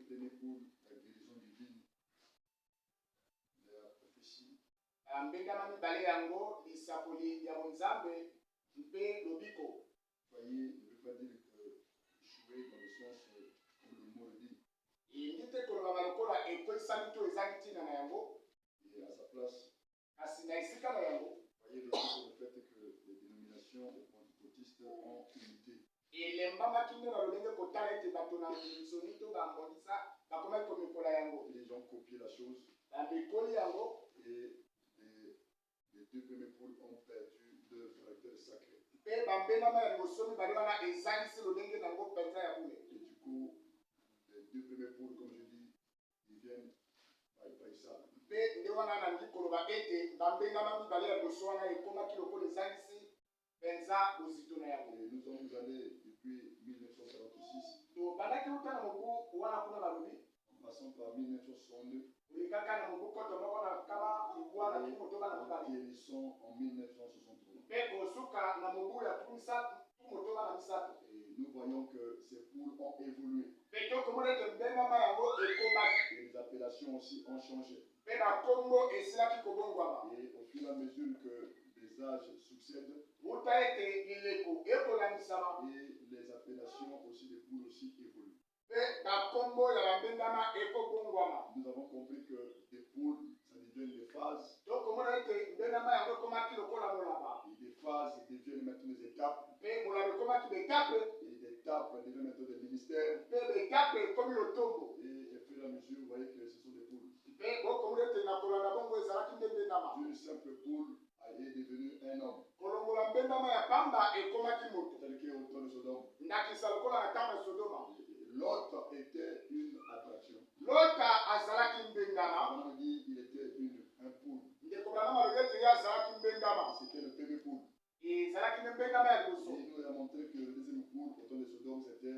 premier pour la guérison divine, la prophétie. Mbengama mibale yango lisapoli ya Nzambe mpe lobiko. Voyez, ne veut pas dire que échouer dans le sens comme le mot le dit. Indite koloba malokola ekwesami to ezangi ntina na yango. Et à sa place, kasi na esika na yango. voyez le fait que les dénominations pentecôtistes ont unité. Elembamaki nde na lolenge kotala ete bato na misoni to bambongisa bakomaki komikola yango. Les gens copient la chose. Bamikoli yango. Et les deux premiers pôles ont perdu leur caractère sacré. Mpe bambengama ya liboso mibale wana ezangisi lolenge nango mpenza ya bule. Et du coup, les deux premiers pôles, comme je dis, ils viennent par ça. Mpe nde wana nandi koloba ete bambengama mibale ya liboso wana ekomaki lokola ezangisi mpenza bozito na yango. Et nous sommes allés depuis 1946. To bandaki uta na mobu wana kuna balobi. En passant par 1962. Ulikaka na mobu koto moko na kama ibwana kimo toba na mibale. Guérison en 1963. Mpe osuka na mobu ya tumisa tumotoba na misato. Et nous voyons que ces poules ont évolué. Mpe tokomona ete mbengama yango ekomaki. Et les appellations aussi ont changé. Mpe bakombo esilaki kobongwama. Et au fur et à mesure que les âges succèdent, uta ete ileko ekolamisama. et les appellations aussi des poules aussi évoluent. Mpe bakombo ya bambengama ekobongwama. Nous avons compris que des poules, ça devient des phases. Tokomona ete mbengama yango ekomaki lokola molaba. Et des phases deviennent maintenant des étapes. Mpe molaba ekomaki betape. Et des étapes deviennent maintenant des ministères. Mpe betape ekomi lotombo. Et au fur et à mesure, vous voyez que ce sont des poules. Mpe bokomona ete na kolanda bongo ezalaki nde mbengama. D'une simple poule est devenu un homme. Kolongola mbengama ya pamba ekomaki moto. Tel qu'au temps de Sodome. Ndakisa lokola na ntango ya Sodoma. L'autre était une attraction. Lota azalaki mbengama. On dit il était un poule. Ndeko banama lobete ye azalaki mbengama. C'était le premier poule. Ezalaki nde mbengama ya liboso. Et il nous a montré que le deuxième poule au temps de Sodome c'était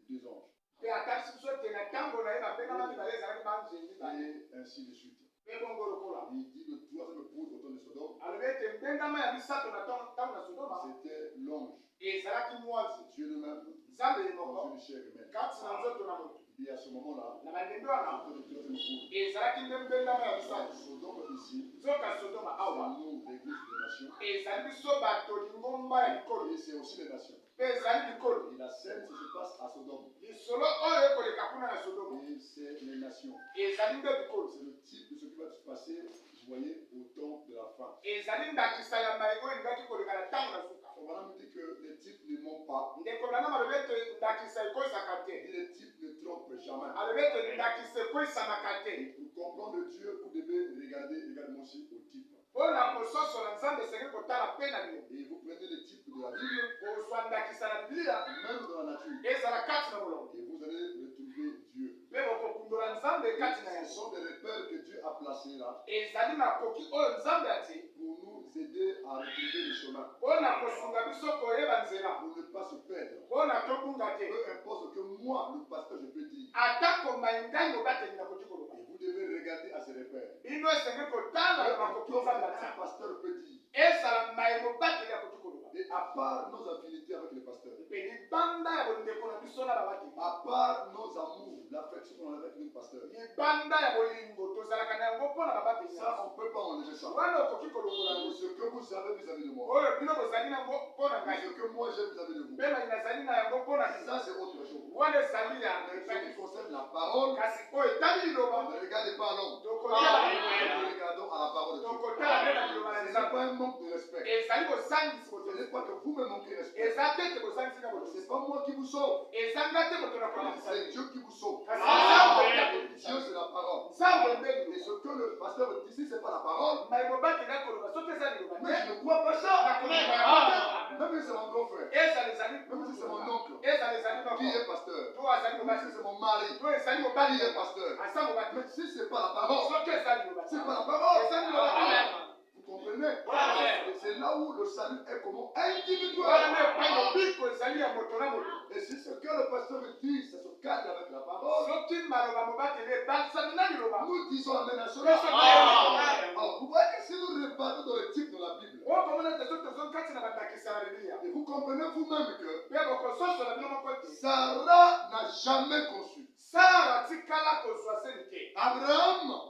les deux anges. Mpe atalisi biso ete na ntango na ye bambengama mibale ezalaki banzeli mibale. Et ainsi de suite. Mpe bongo lokola. Il dit le troisième poule au temps de Sodome. alobi ete mbengama ya misato na ntango na Sodoma C'était l'ange. ezalaki mwasi. Dieu lui-même. Nzambe Dans moko une chair humaine. kati na nzoto na moto. Et à ce moment-là, na bandembe wana c'était le troisième poule. ezalaki nde mbengama ya misato. Sodome ici, nzoka Sodoma awa c'est nous, l'église des nations. ezali biso bato lingomba ya likolo. Et c'est aussi les nations. mpe ezali likolo. Et la scène, ça se passe à Sodome. lisolo oyo ekoleka kuna na Sodoma Et c'est les nations. ezali nde likolo. C'est le type de ce qui va se passer, vous voyez, au temps de la fin. ezali ndakisa ya mai oyo elingaki koleka na ntango na suka. On va nous dire que les types ne mentent pas. ndeko na nama alobi ete ndakisa ekosaka te. Et les types ne trompent jamais. alobi ete ndakisa ekoisanaka te. Et pour comprendre Dieu, vous devez regarder également aussi au type. mpo na kososola nzambe esengeli kotala mpe na bino. Et vous prenez les types de la Bible, kozwa ndakisa na biblia même dans la nature. ezala kati na molongo. Et vous allez retrouver Dieu. mpe bokokundola nzambe kati na Ce yango. sont des repères que Dieu a placés là ezali makoki oyo nzambe atie pour nous aider à retrouver le chemin. mpo na kosunga biso koyeba nzela. Pour ne pas se perdre. mpo na tobunga te. Peu importe ce que moi, le pasteur, je peux dire. atako mai ngai mobateli nakoki koloba. Et vous devez regarder à ces repères. bino esengeli kotala na makoki nzambe atie. Un pasteur peut dire. ezala mai mobateli akoki koloba. Et à part nos affinités avec les pasteurs, mpe libanda ya bolingeko na biso na babateli. à part nos amours, l'affection qu'on a avec nos pasteurs, libanda ya bolingo tozalaka na yango mpo na babateli. ça, on ne peut pas enlever ça. wana okoki kolongola Et yango. ce que vous savez vis-à-vis de moi, oyo bino bozali nango mpo na et ngai. ce que moi j'ai vis-à-vis de vous, mpe ngai nazali na yango mpo na bino. ça c'est autre chose. wana ezali ya Mais ce qui concerne la parole, kasi oyo etali on liloba ne regarde pas l'homme. tokotala Nous regardons à la parole de Dieu. tokotala nde na liloba na Ce n'est nzambe. pas un manque de respect. ezali bosangisi Ce boto. n'est pas que vous me manquez respect. eza te te bosangisi na Ce boto. n'est pas moi qui vous sauve. eza nga te moto na kolakisa. C'est Dieu qui vous sauve. kasi nzambe Dieu c'est la parole. nzambe nde Et liloba. ce que le pasteur dit ici, ce n'est pas la parole. mai mobaki na koloba soki eza liloba Mais te je ne crois pas ça. nakoyeba yango te. Même si c'est mon grand frère, ezala ezali même si c'est mon oncle, ezala ezali qui moko est pasteur, to azali même mobaki si c'est mon mari, to ezali qui mobali est pasteur. asa mobaki. Mais si ce n'est pas la parole, soki eza liloba te c'est pas la parole. eza liloba te. Vous comprenez? Et c'est là où le salut est comment wana individuel. na epai lobiko ezali ya moto na moto. Et si ce que le pasteur dit, ça se cadre avec la parole, soki maloba mobateli ebalisami na liloba. nous disons amen à cela. Biso toyeba. Alors, vous voyez que si nous repartons dans le type de la Bible, okomona te soki tozongi kati na bandakisa na biblia et vous comprenez vous-même que mpe bokososola bino moko te Sarah n'a jamais conçu. sara tikala Abraham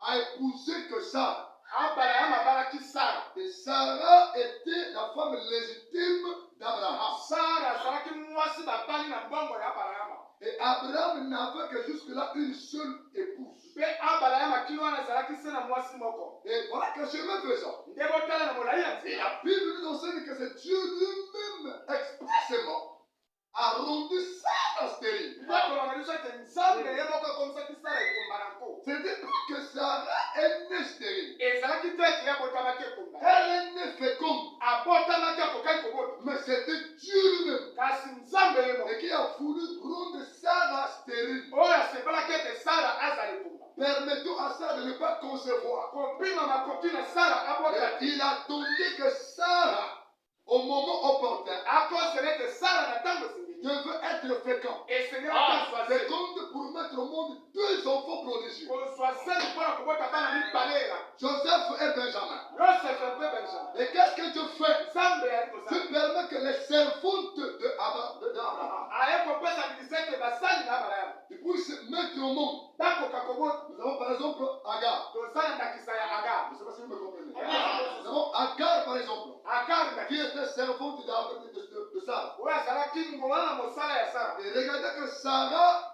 a épousé que Sarah. Abraham abalaki Sara. Et Sarah était la femme légitime d'Abraham. Sara azalaki mwasi babali na mbongo ya Abraham. Et Abraham n'avait que jusque-là une seule épouse. Mpe Abraham akili wana azalaki se na mwasi moko. Et voilà que chemin faisant. Nde botala na molai ya Et nzela. la Bible nous enseigne que c'est Dieu lui-même expressément a rendu Sarah stérile. Bakolona biso ete nzambe ye moko akomisaki Sara ekomba na nko. Ce n'est pas que Sarah est née stérile. Ezalaki te ete ye abotamaki ekomba. Elle est née féconde. Abotamaki akokai kobota. Mais c'était Dieu lui-même. Kasi nzambe ye moko. Et qui a voulu rendre Sarah stérile. Oyo asepelaki ete Sara azala ekomba. Permettons à Sarah de ne pas concevoir. Kopima makoki na Sara abota. Et il attendait que Sarah, au moment opportun, Akosele ete Sara na ntango esengeli. devait être fécond. Esengeli akoswazeli. Féconde pour mettre au monde deux enfants prodigieux. Kozwazeli mpona kobota bana mibale la. Joseph et Benjamin. Yosef mpe Benjamin. Et qu'est-ce que Dieu fait? Nzambe yali kosala. Tu permets que les servantes d'Abraham Aye kopesa bilisa ete basali na Abraham. puissent mettre au monde. Bakoka kobota. Nous avons par exemple Agar. Tozala ndakisa ya Agar. Je ne sais pas si vous me comprenez. Amen. Nous avons Agar par exemple, Agar qui ndakisa. était servante de Sarah. Oyo azalaki ngoma na mosala ya Sara. Et regardez que Sarah,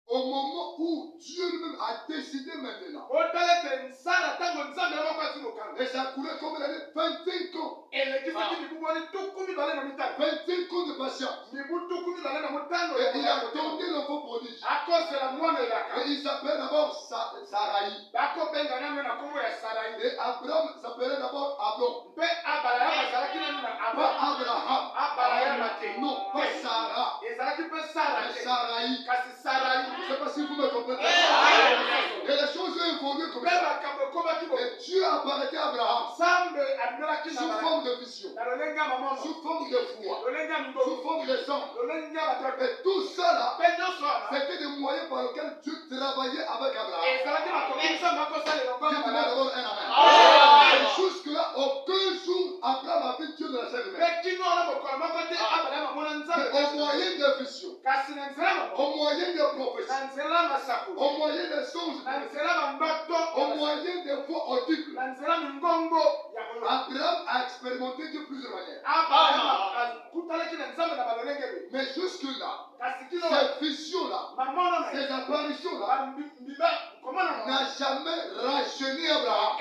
au moment où Dieu lui-même a décidé maintenant, Otala ete Sara ntango nzambe ye moko azwi mokanda. et ça a coulé comme il a dit 25 ans, Elekisaki mibu boni tuku mibale na mitano. 25 ans de patience. Mibu tuku mibale na motano Et ya il a motano. tourné l'enfant prodige. Akozela mwana elaka. Et il s'appelle d'abord Sarai. Bakobengana mpe na nkombo ya Sarai. Et Abraham s'appelait d'abord Abraham. Mpe Abraham azalaki nani na Pas Abraham. Abraham. Abraham te. Non, pas Sarah. Ezalaki mpe Sara Mais te. Sarai. Kasi Sarai. Je ne sais pas si vous me comprenez. Mpe Et les choses ont évolué comme ça. makambo ekomaki bo. Et Dieu apparaît à Abraham Nzambe abimelaki na sous Abraham. forme de vision, Na lolenge ya mamono. sous forme de foi, Lolenge ya sous mingomi. forme de sang. Lolenge ya bato. Et tout ça là, Mpe nyonso wana. c'était des moyens par lesquels Dieu travaillait avec Abraham. Ezalaki makoki nzambe akosala elongo na Dites-moi Abraham. d'abord un amen. Amen. Et jusque-là, aucun jour Abraham a vu Dieu de la chair humaine. Mpe kino wana mokolo moko te Abraham amona nzambe. Mais au moyen de visions, Kasi na nzela mamono. au moyen de prophéties, Na nzela masakoli. au moyen des songes, Na nzela bandoto. au moyen des voix audibles, Na nzela mingongo ya koyoka. Abraham a expérimenté Dieu de plusieurs manières. Abraham akutalaki na nzambe na balolenge be. Mais jusque-là, Kasi kino ces visions-là, mamono na ces apparitions-là, mbiba komona na n'a jamais rajeuni Abraham,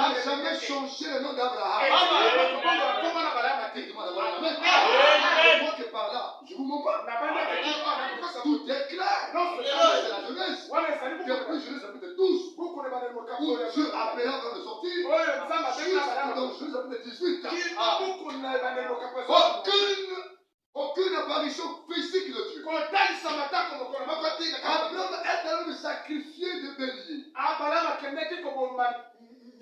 n'a jamais changé le nom d'Abraham. Dites-moi d'abord un amen. Je vois que par là, je vous mens pas. Tout est clair. C'est la jeunesse. Depuis Genèse chapitre 12, où Dieu appela Abraham de sortir, jusque dans Genèse chapitre 18. Aucune apparition physique de Dieu. Abraham est allé sacrifier des béliers.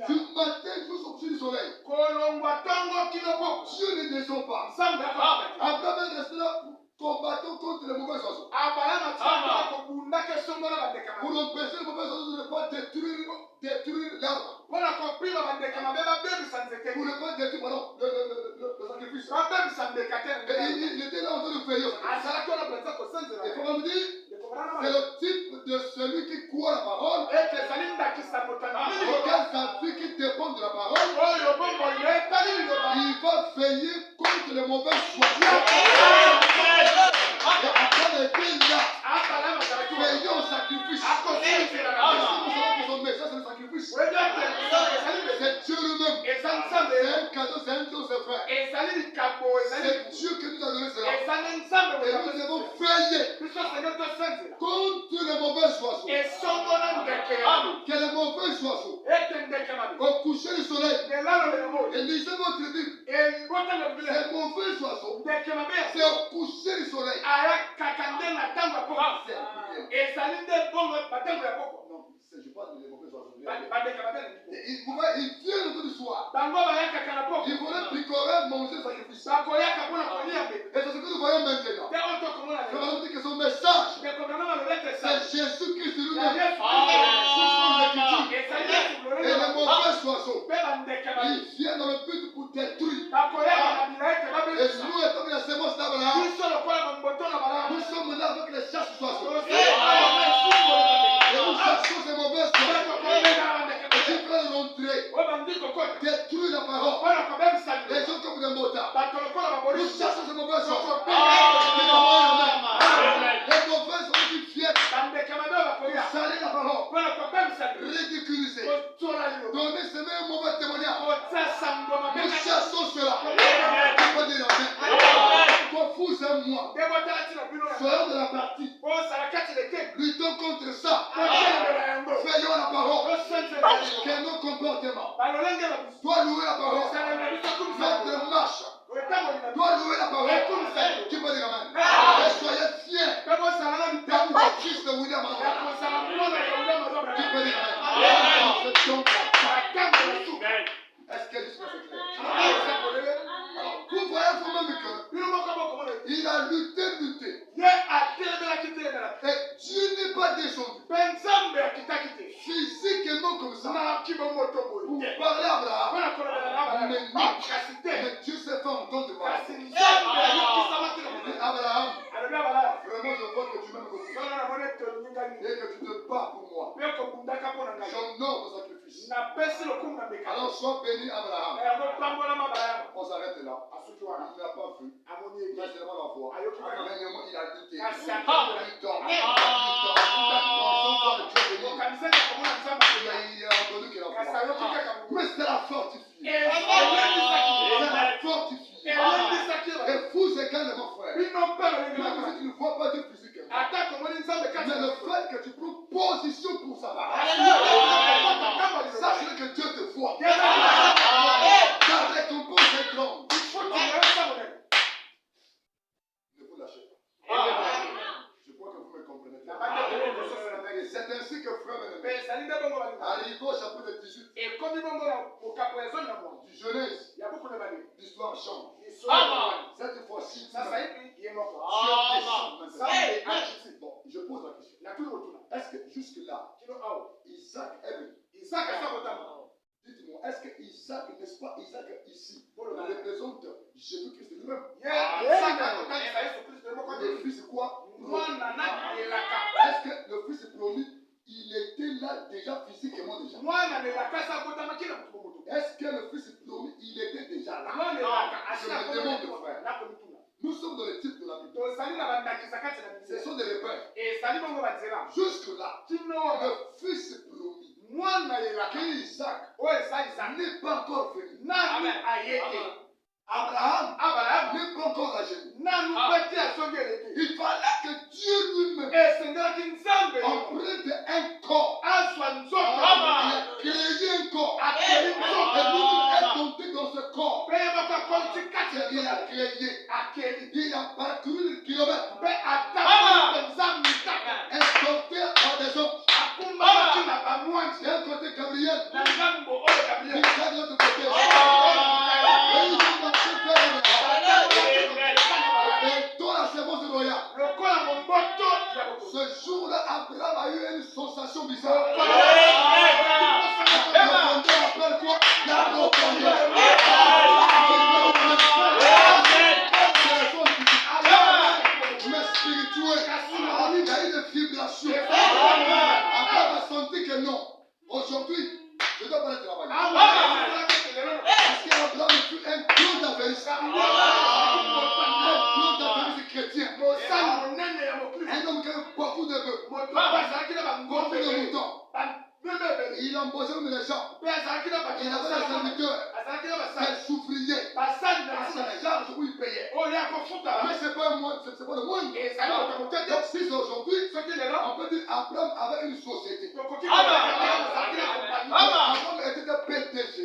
Du matin jusqu'au coucher du soleil. Dieu ne descend pas. Abraham est resté là combattant contre les mauvais oiseaux. Pour empêcher les mauvais oiseaux de ne pas détruire l'arbre. Pour ne pas détruire pardon, le sacrifice. Et il était là en train de veiller. Et comment me dire, c'est le type de celui qui croit la parole, auquel sa vie qui dépend de la parole, il va veiller contre les mauvais oiseaux. Et Abraham était là, veillant au sacrifice. Son message, c'est le sacrifice. C'est Dieu lui-même. C'est un cadeau, c'est un Dieu, c'est frère. C'est Dieu qui nous a donné cela. Et nous devons veiller contre les mauvais oiseaux. Que les mauvais oiseaux, au coucher du soleil, et lisez votre Bible, ces mauvais oiseaux, c'est au coucher du soleil. Non, je parle des mauvais oiseaux. Ils viennent autour du soir. Ils voulaient picorer, manger, sacrifier. Et c'est ce que nous voyons maintenant. Je vais vous dire que son message, c'est Jésus-Christ lui-même. Et les mauvais oiseaux, ils viennent dans le but pour détruire. Et nous, étant la sémence d'Abraham, nous sommes là avec les chasses d'oiseaux. Et Luttons contre ça. Faisons la parole. Que nos comportements doivent louer la parole. Notre marche doit louer la parole. Qui peut dire amen? Et soyez fiers d'être fils de William Abraham. Qui peut dire amen? Est-ce que l'esprit c'est clair? Alors, vous voyez vous-même qu'il a lutté. Et Dieu n'est pas descendu physiquement comme ça pour parler à Abraham. Mais Dieu s'est fait entendre de parler. Abraham, vraiment je vois que tu m'aimes beaucoup et que tu te bats pour moi. J'honore ton sacrifice. Alors sois béni Abraham. On s'arrête là. Il n'a pas vu. Il a seulement la voix. Mais il a lutté. Il a entendu qu'il a la voix. Mais c'est la fortifiée. C'est la fortifiée. Et vous également, frère. Même si tu ne vois pas Dieu physiquement. Mais le fait que tu prends position pour sa parole. Sache que Dieu te voit. Ta récompense est grande. Ne vous lâchez pas. Je crois que vous me comprenez bien. Et c'est ainsi que frère Benemé, arrivé au chapitre 18 du Genèse, l'histoire change. Cette fois-ci, Dieu descend maintenant. Bon, je pose la question. Est-ce que jusque-là, Isaac est venu? Dites-moi, est-ce que Isaac, n'est-ce pas Isaac ici, représente Jésus-Christ lui-même? Le fils quoi? Est-ce que le fils promis, il était là déjà physiquement déjà? Est-ce que le fils promis, il était déjà là? Je me demande, frère. Nous sommes dans le titre de la Bible. Ce sont des repères. Jusque-là, le fils promis, qu'Isaac n'est pas encore venu. Abraham n'est pas encore âgé. Il fallait que Dieu lui-même emprunte un corps. Il a créé un corps. Et lui est monté dans ce corps. Il a créé. Il a parcouru le kilomètre. Escorté par des hommes. D'un côté Gabriel. Michel de l'autre côté. Et toi la séquence royale. Ce jour-là, Abraham a eu une sensation bizarre. La profondeur appelle quoi? La profondeur. Mais spirituel. Il y a eu des vibrations. Abraham a senti que non. Aujourd'hui, je ne dois pas aller travailler. Parce qu'Abraham fut un clou d'affaires. Un clou d'affaires chrétien. Un homme qui avait beaucoup de bœufs. Beaucoup de moutons. Il embauchait même les gens. Il avait des serviteurs. Des ouvriers. À sa charge où il payait. Mais ce n'est pas le moindre. Donc si c'est aujourd'hui, on peut dire Abraham avait une société. Abraham était un PDG.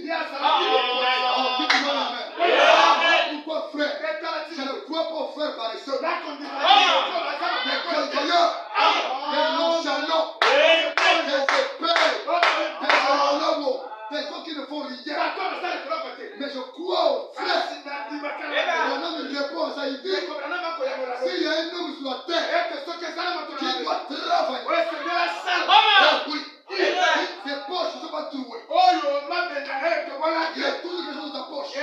Pourquoi frère? Je ne crois pas aux frères paresseux. Des colcoyeurs. Des nonchalants. Des épées. Des horloges. Des gens qui ne font rien. Mais je crois aux frères. Un homme répond à ça, il dit s'il y a un homme sur la terre qui doit travailler, oui, ses poches ne sont pas trouées. Il y a toujours quelque chose dans ta poche.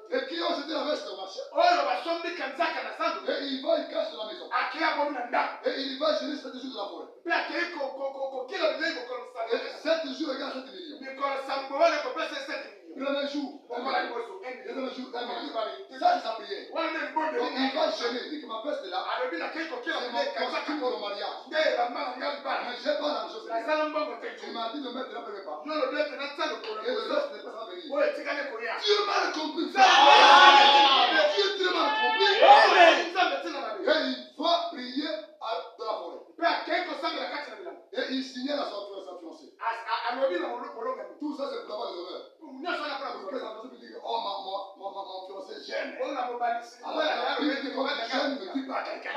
Et qui ont jeté la veste au marché. Et il va, il cache dans la maison. Et il va gérer 7 jours de la forêt. Et 7 jours égale 7 millions. Premier jour, deuxième jour, 1 million. Ça, c'est sa prière. Donc, il va gêner. Il dit que ma veste est là. C'est mon costume pour le mariage. Mais j'ai pas l'argent. Tu m'as dit de mettre la première part. Et le reste n'est pas à venir. Dieu m'a compris. Dieu est très mal compris. Et il va prier dans la forêt. Et il signait à sa fiancée. Tout ça, c'est pour avoir des honneurs. Pour que sa fiancée puisse dire, oh, mon fiancé j'aime. Alors, il dit, quand j'aime, ne dis pas à quelqu'un.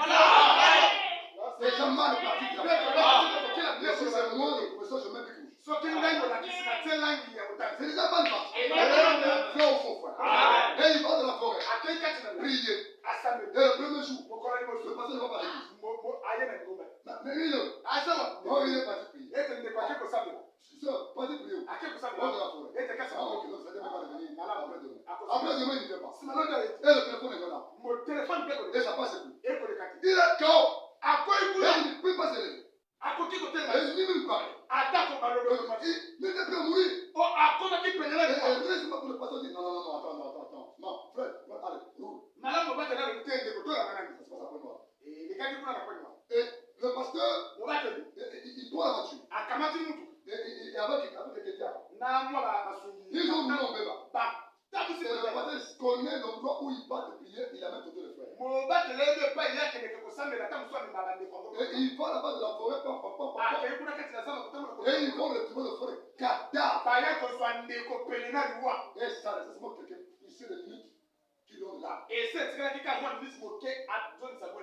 C'est jamais mal parti. Et si c'est moi le professeur, je mets des couches. C'est déjà mal parti. Fais au fond, frère. Et il va dans la forêt. Prier. Et le premier jour, le pasteur ne va pas à l'église. Mais il est parti prier. C'est parti prier. On va dans la forêt. Ah, ok, donc ça ne devait pas revenir après-demain. Après-demain, il ne fait pas. Et le téléphone est là. Et ça passe plus. Il est KO. Et il ne peut pas se lever. Et il ne même pas. Il n'était plus à mourir. Et laisse-moi pour le pasteur dire non, attends. Non, frère, allez, roule. Ça se passe après moi. Et le pasteur, il prend la voiture. Et avec quelqu'un. Ils ont mis mon bébé. Et le pasteur connaît l'endroit où il va te prier, il a même tout le frère. Et il va là-bas de la forêt, et ils vont retrouver le frère cadavre. Et ça, c'est seulement quelqu'un, ici, les minutes qui l'ont là.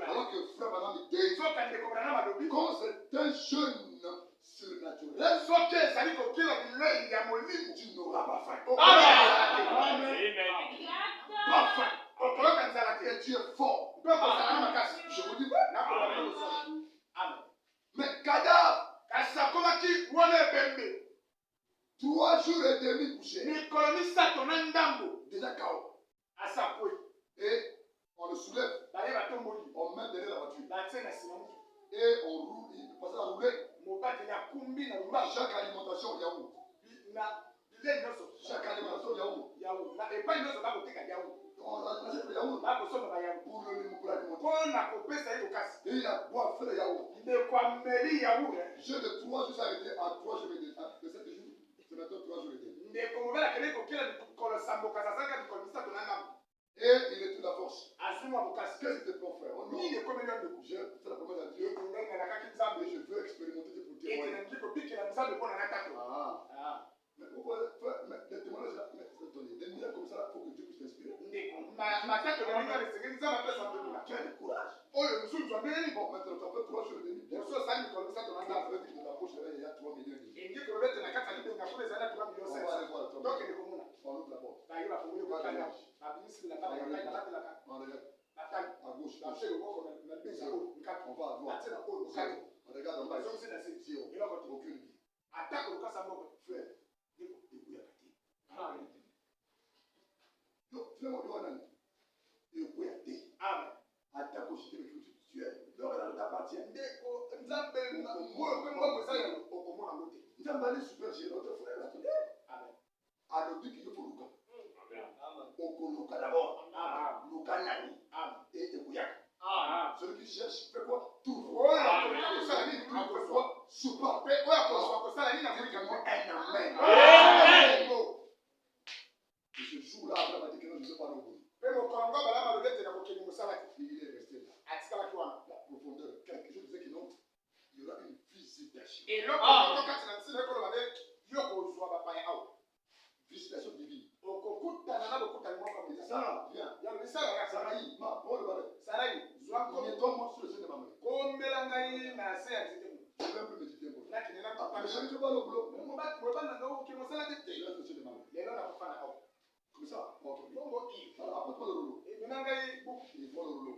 Alors que frère Madame me dit, quand c'est un jeune surnaturel, tu n'auras pas faim. Pas faim. Et tu es fort. Je vous dis, Amen. Mais cadavre, 3 jours et demi couché. Déjà KO. Et on le soulève. On met derrière la voiture. Et on roule, il passe à rouler. Chaque alimentation, yaourt. Chaque alimentation, yaourt. On achète le yaourt pour l'alimenter. Et il a boire, faire le yaourt. J'ai de 3 jours arrêté à 3 jours de 7 jours. C'est maintenant 3 jours et demi. Et il est toute la force. Qu'est-ce que tu peux faire? J'ai fait la promesse à Dieu. Et je veux expérimenter pour témoigner. Mais pourquoi les témoignages là? Des miracles comme ça, il faut que Dieu puisse t'inspirer. Tu as du courage. Bon, maintenant, tu as fait 3 jours et demi. Bien sûr, ça, tu as fait de ta poche, il y a 3 millions et demi. On va aller voir. On ouvre la porte. On regarde. À gauche. On va à droite. On regarde en bas. Zéro. Aucune vie. Frère. Donc, fais-moi le one. Et vous pouvez aider. Attaque au système spirituel. Donc, là, tu appartiens. Nous allons aller super chez notre frère là today. Alors, dit qu'il faut Luka. Luka d'abord. Luka Nani. Et Ekuyaka. Celui qui cherche, fait quoi? Tout. Fait quoi? Support. Un amen. Et ce jour-là, Abraham a dit que non, je ne veux pas l'envoyer. Il est resté là. La profondeur. Quelque chose disait que non, il y aura une visitation. Visitation divine. Sarah, viens. Sarai, prends le balai. Mets-toi sur le sein de ma main. Je vais un peu méditer un peu. Mais je ne vais pas le boulot. Je laisse le sein de ma main. Comme ça, apporte-moi le rouleau. Il prend le rouleau.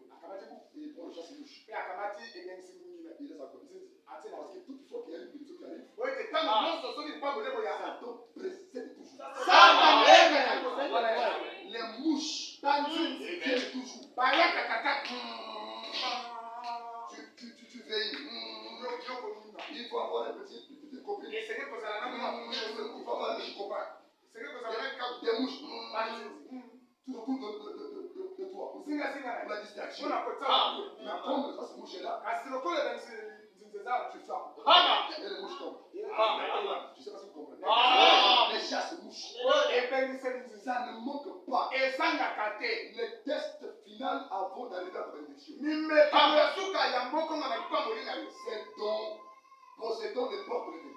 Il prend le chasse-mouche. Il laisse à côté. Parce que toute fois qu'il y a une bénédiction qui arrive, ça tombe précède toujours. des chicoprins. Des mouches. Tout autour de toi. Pour la distraction. Mais comme ça, ces mouches-là, tu frappes. Et les mouches tombent. Je ne sais pas si vous comprenez. Les chats se mouchent. Ça ne manque pas. Le test final avant d'arriver à la bénédiction. C'est donc possédons les portes de l'ennemi.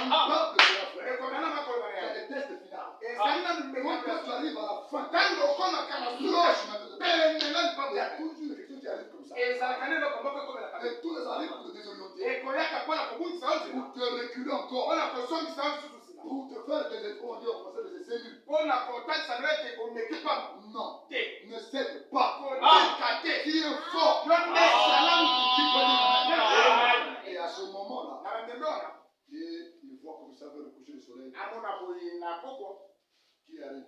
On parle de cela, frère. C'est le test final. Quand tu arrives à la fin, il y a toujours quelque chose qui arrive comme ça. Et tous les arrivent pour te désorienter. Pour te reculer encore. Pour te faire des cellules. Non. Ne cède pas. Qui est fort. Et à ce moment-là, il voit comme ça vers le coucher du soleil. Qui arrive?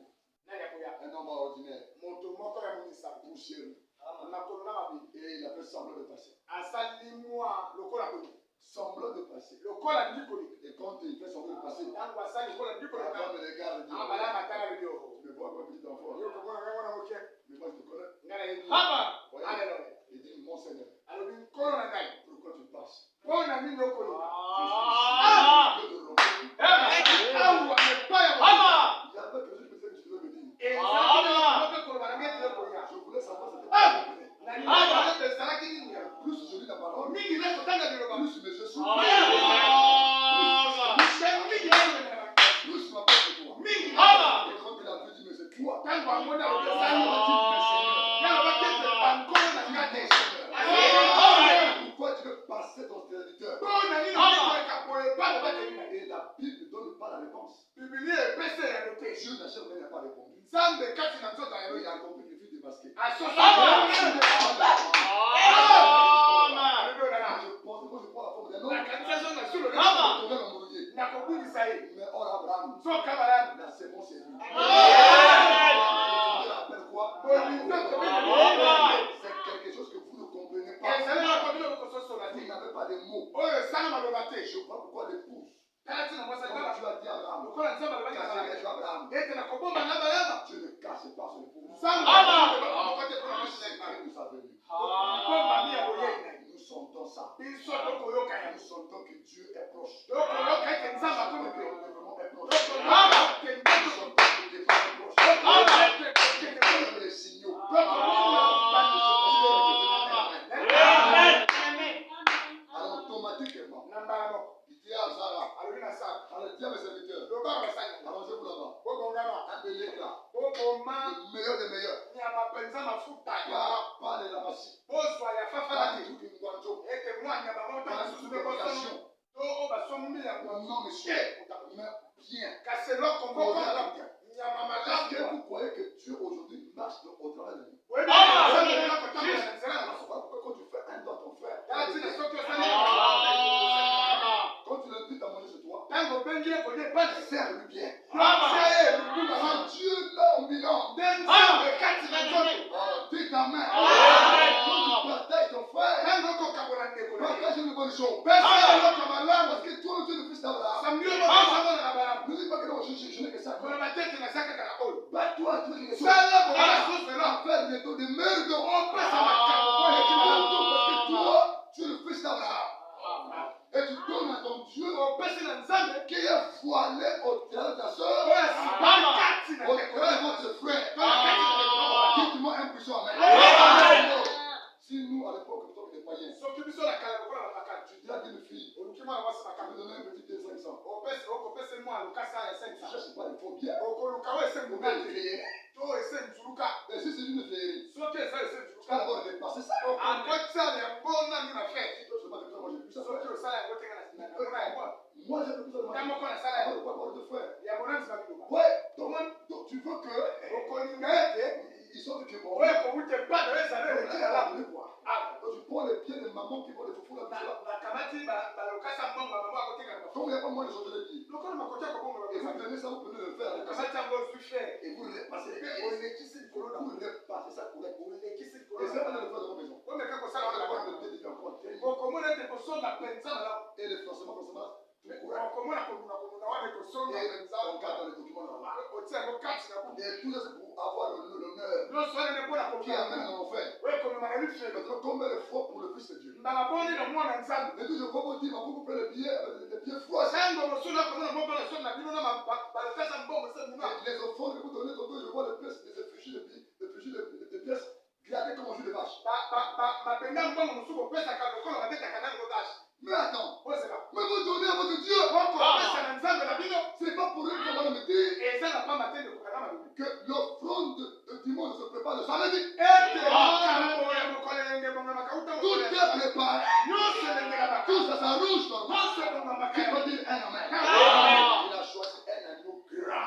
Un homme ordinaire. Poussiéreux. Et il a fait semblant de passer. Semblant de passer. Et quand il fait semblant de passer, la femme me regarde et dit, tu me vois comme un petit enfant. Mais moi je te connais. Il dit, mon Seigneur, pourquoi tu passes? Je suis de rompre. Il y avait quelque chose que tu devais me dire. Je voulais savoir ce que tu voulais. Plus je lis la parole, plus mes yeux s'ouvrent. Plus je m'approche de toi. Et quand il a vu, dit, mais c'est toi. Il m'a dit, mais Seigneur. Pourquoi tu veux passer ton serviteur? Et la Bible ne donne pas la réponse. Dieu n'achète rien, il n'a pas répondu. Il a compris qu'il fut démasqué. Je prends la forme d'un homme. Mais or Abraham, là c'est bon, c'est lui. Appelle quoi? C'est quelque chose que vous ne comprenez pas. Vous n'avez pas de mots. Je vois pourquoi l'épouse. Comme tu as dit à Abraham, je ne cache pas son épouse. Nous sentons ça. Nous sentons que Dieu est proche. Nous sentons que le développement est proche. Nous sentons que le développement est proche. Nous donnons les signaux. Alors automatiquement, il dit à Sarah, alors dis à mes serviteurs, allongez-vous là-bas. Un bélier là, le meilleur des meilleurs. Pas les ramassis. Pas les trucs qui nous guanchent. Pas les trucs de vocation. Non, monsieur. Mais bien. Est-ce que vous croyez que Dieu aujourd'hui marche au travers de nous? Quand tu fais un don à ton frère, quand tu l'invites à manger chez toi, serre-lui bien. Quand Dieu l'a au bilan, dis ta main. Quand tu partages ton frère, partage une bonne chose. Parce que toi, tu es le fils d'Abraham. Ne dis pas que non, je n'ai que ça. Bats-toi, tu es que ça. Faire des taux de merde. Parce que toi, tu es le fils d'Abraham. Et tu donnes à ton Dieu qui est voilé au travers de ta soeur, au travers de votre frère, qui te m'a impuissant. Si nous, à l'époque, nous sommes des païens, tu dis à une fille, je vais donner un petit 500. Je ne cherche pas les faux biens. Et si c'est une féerie, tu vas d'abord dépasser ça. Moi, j'ai plus de frère. Ouais, donc tu veux que ils sont de Kébon. Donc tu prends les pieds de maman qui vont les foufous là. Comme il n'y a pas moins de choses de dire. Et vous prenez ça, vous prenez le fer. Et vous repassez les pieds. Vous repassez ça pour les coups. Et c'est pas le faire de la maison. Et le forcément, on garde dans les documents normaux. Et tout ça, c'est pour avoir l'honneur qui amène nos frères. Maintenant, combien de fois pour le Fils de Dieu? Et puis, je crois vous dire, vous prenez les billets froids. Et les offrandes que vous donnez, je vois les pièces, les effigies, les pièces gardées comme un jus de vache. Mais attends, mais vous donnez à votre Dieu. C'est pas pour eux qu'on va me dire que l'offrande de dimanche se prépare le samedi. Tout est préparé. Tout ça s'arrange normalement. Qui peut dire un amen? Il a choisi un agneau grand.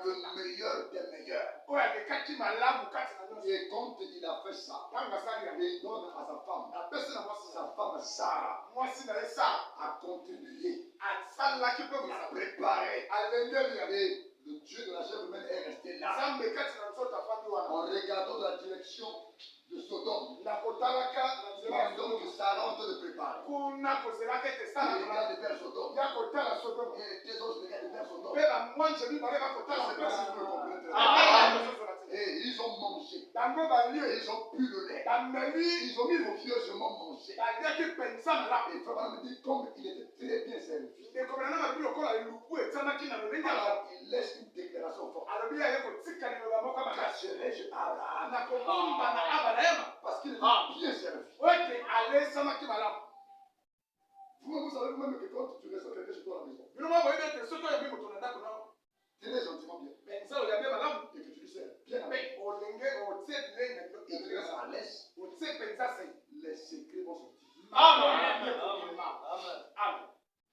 Le meilleur des meilleurs. Et quand il a fait ça, il donne à sa femme. Sa femme Sarah a continué à préparer. Et le Dieu de la chair humaine est resté là. En regardant la direction de Sodome. Pendant que Sarah est en train de préparer. Il regarde vers Sodome. Et les autres regardent vers Sodome. Je ne sais pas si vous le comprenez. Et ils ont mangé. Et ils ont bu le lait. Ils ont copieusement mangé. Et Frère me dit comme il était très bien servi. Alors il laisse une déclaration forte. Cacherai-je Abraham? Parce qu'il était bien servi. Vous savez vous-même que quand tu reçois quelqu'un chez toi à la maison, tenez gentiment bien. Et que tu lui sers bien avec. Et tu restes à l'aise. Les secrets vont sortir. Amen.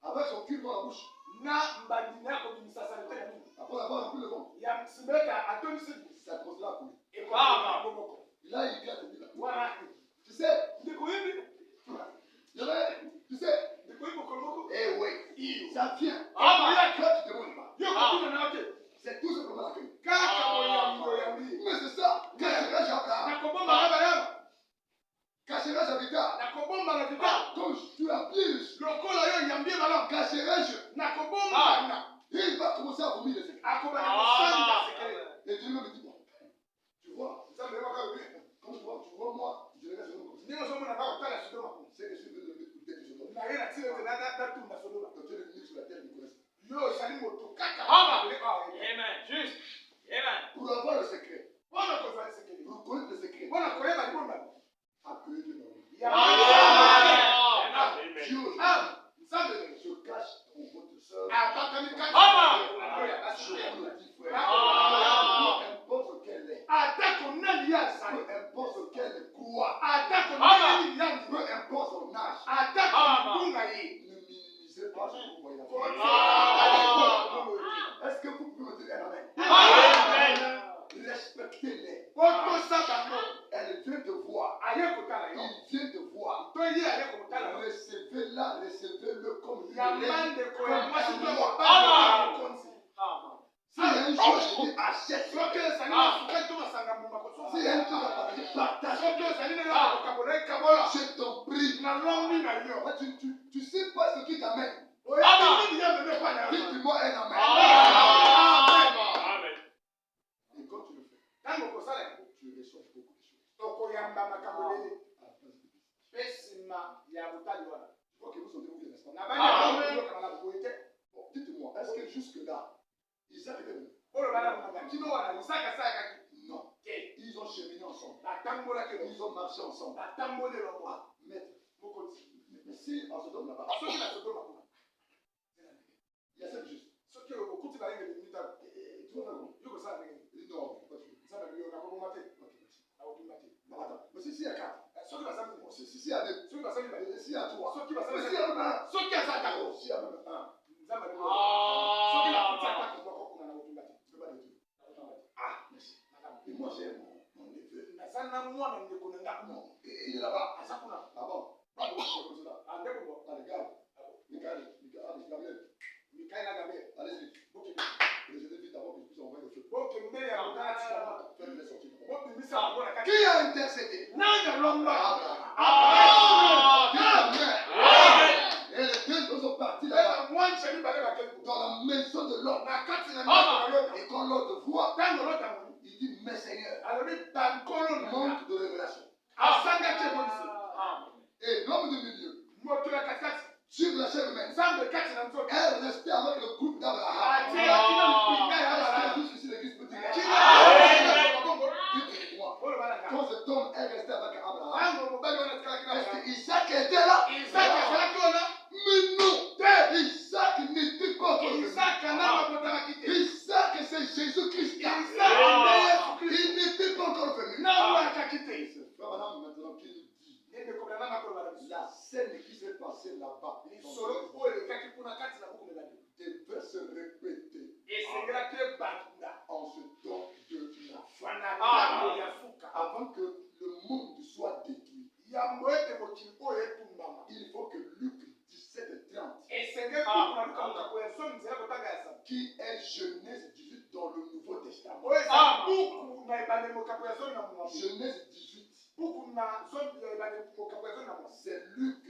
Avec son cul dans la bouche. Après avoir rempli le ventre. Ça commencera à couler. Là, il vient de dire. Tu sais, eh oui, ça vient. Quand tu demandes pas. C'est tout simplement l'accueil. Mais c'est ça. Cacherai-je Abraham? Cacherai-je Abida? Comme tu as bien reçu. Cacherai-je? Il va commencer à vomir les secrets. Et Dieu me dit, bon, tu vois, quand tu vois moi, je regarde sur nous comme ça. C'est que je suis venu de l'été sur toi. Donc tu es venu sur la terre, ils connaissent. Amen. Juste. Amen. Pour avoir le secret, pour connaître le secret, accueillez Dieu dans vous. Dieu aujourd'hui se cache pour votre soeur. Peu importe ce qu'elle est. Peu importe ce qu'elle croit. Peu importe son âge. Ne minimisez pas ce que vous voyez là. Est-ce que vous pouvez me dire un amen? Respectez-les. Elle vient te voir. Il vient te voir. Recevez-la, recevez-le comme il est. S'il y a une chose qui dit achète. S'il y a une chose à partager, partage. Je t'en prie. Tu sais pas ce qui t'amène. Dites-moi un amen. Et quand tu le fais, tu reçois beaucoup de choses. Je crois que vous sentez vous, n'est-ce pas? Bon, dites-moi, est-ce que jusque-là, Isaac était venu? Non. Ils ont cheminé ensemble. Ils ont marché ensemble. Maître, mais si en se donne là-bas, il y a cette juste. Tu vas faire quoi? Il dit non, je ne peux pas tuer. Non, attends. Mais si il y a 4, si il y a 2, si il y a 3, si il y a même 1, s'il y a même 1. Ah, merci. Et moi j'ai mon neveu. Non, il est là-bas. Ah bon? Pas de là. Allez, gars. Michael, Gabriel. Allez-y. Présidez vite avant que je puisse envoyer le feu. Faites-les sortir. Qui a intercédé? Abraham. Et les deux sont partis. Et quand l'autre voit, il dit, mais Seigneur, manque de révélation. Et l'homme de milieu, sur la chair humaine, elle restait avec le groupe d'Abraham. Est-ce que tous ici l'église peut dire dites-moi, quand cet homme est resté avec Abraham, est-ce que Isaac était là? Mais non, Isaac n'était pas encore venu. Isaac, c'est Jésus-Christ. Il n'était pas encore venu. C'est Frère Branham maintenant qui nous dit la scène qui s'est passée là-bas devait se répéter en ce temps de la fin. Avant que le monde soit détruit, il faut que Luc 17:30, qui est Genèse 18 dans le Nouveau Testament. Genèse 18, c'est Luc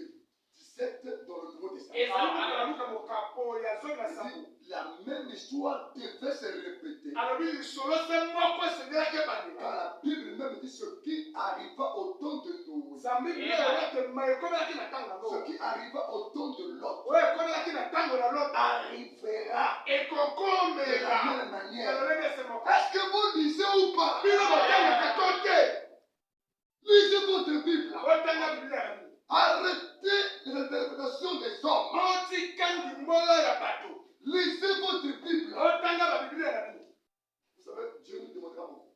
17 dans le Nouveau Testament. La même histoire devait se répéter. Car la Bible même dit ce qui arriva au temps de Noé, ce qui arriva au temps de Lot, arrivera de la même manière. Est-ce que vous lisez ou pas? Lisez votre Bible. Arrêtez les interprétations des hommes. Lisez votre Bible. Vous savez, Dieu nous demandera beaucoup.